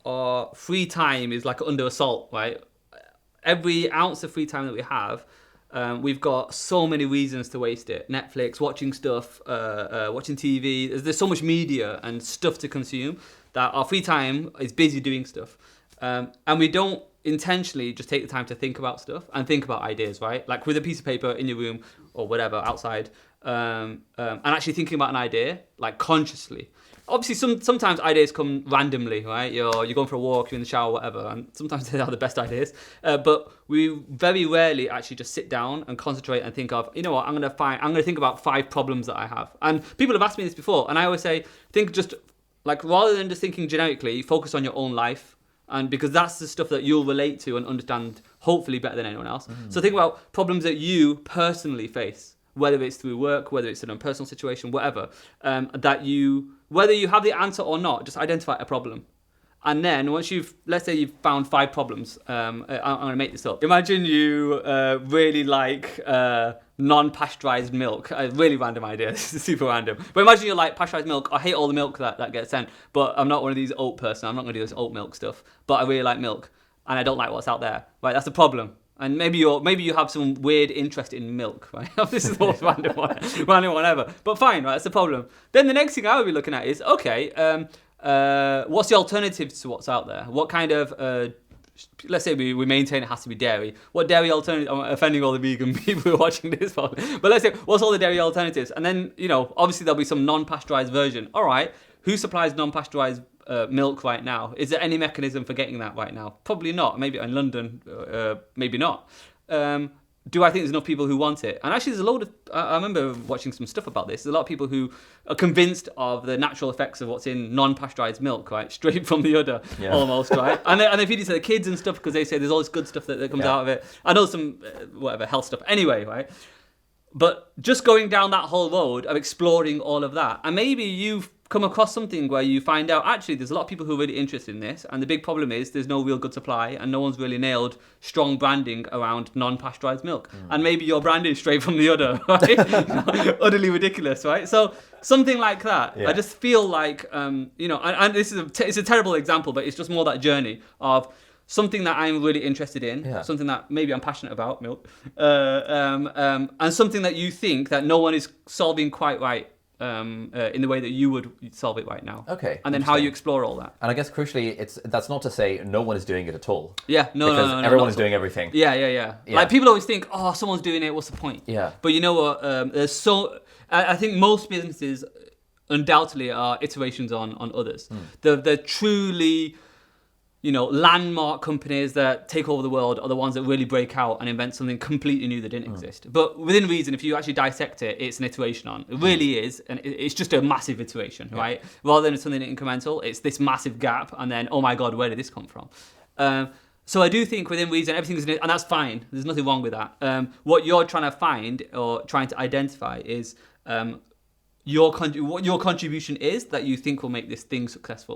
our free time is like under assault, right? Every ounce of free time that we have, we've got so many reasons to waste it. Netflix, watching stuff, watching TV. There's so much media and stuff to consume that our free time is busy doing stuff. And we don't intentionally just take the time to think about stuff and think about ideas, right? Like with a piece of paper in your room or whatever outside, and actually thinking about an idea, like consciously. Obviously, sometimes ideas come randomly, right? You're going for a walk, you're in the shower, whatever, and sometimes they are the best ideas. But we very rarely actually just sit down and concentrate and think of, you know what, I'm gonna think about 5 problems that I have. And people have asked me this before, and I always say, think just like rather than just thinking generically, focus on your own life, and because that's the stuff that you'll relate to and understand hopefully better than anyone else. So think about problems that you personally face, whether it's through work, whether it's in a personal situation, whatever, whether you have the answer or not, just identify a problem. And then once let's say you've found 5 problems, I'm going to make this up. Imagine you really like non-pasteurized milk. A really random idea. This is super random. But imagine you like pasteurized milk. I hate all the milk that gets sent, but I'm not one of these oat person. I'm not going to do this oat milk stuff. But I really like milk, and I don't like what's out there. Right, that's the problem. And maybe you have some weird interest in milk, right? This is the most random one ever. But fine, right? That's the problem. Then the next thing I would be looking at is, okay, what's the alternative to what's out there? What kind of, let's say we maintain it has to be dairy. What dairy alternative? I'm offending all the vegan people who are watching this, but let's say, what's all the dairy alternatives? And then, obviously there'll be some non-pasteurized version. All right, who supplies non-pasteurized milk right now? Is there any mechanism for getting that right now? Probably not. Maybe in London, maybe not. Do I think there's enough people who want it? And actually, there's a load of... I remember watching some stuff about this. There's a lot of people who are convinced of the natural effects of what's in non-pasteurized milk, right? Straight from the udder, almost, right? And they feed it to the kids and stuff because they say there's all this good stuff that comes out of it. I know some, health stuff. Anyway, right? But just going down that whole road of exploring all of that, and maybe you've come across something where you find out, actually, there's a lot of people who are really interested in this, and the big problem is there's no real good supply, and no one's really nailed strong branding around non-pasteurized milk. And maybe your brand is straight from the udder, right? Utterly ridiculous, right? So something like that. I just feel like, and this is it's a terrible example, but it's just more that journey of something that I'm really interested in, something that maybe I'm passionate about, milk, and something that you think that no one is solving quite right in the way that you would solve it right now. Okay. And then how you explore all that. And I guess crucially, that's not to say no one is doing it at all. Yeah, no, everyone is doing everything. Yeah. Like people always think, oh, someone's doing it, what's the point? Yeah. But you know what? I think most businesses undoubtedly are iterations on others. The truly... landmark companies that take over the world are the ones that really break out and invent something completely new that didn't exist. But within reason, if you actually dissect it, it's an iteration on. It really is, and it's just a massive iteration, right? Rather than something incremental, it's this massive gap, and then, oh my God, where did this come from? So I do think within reason, everything's and that's fine. There's nothing wrong with that. What you're trying to find or trying to identify is what your contribution is that you think will make this thing successful.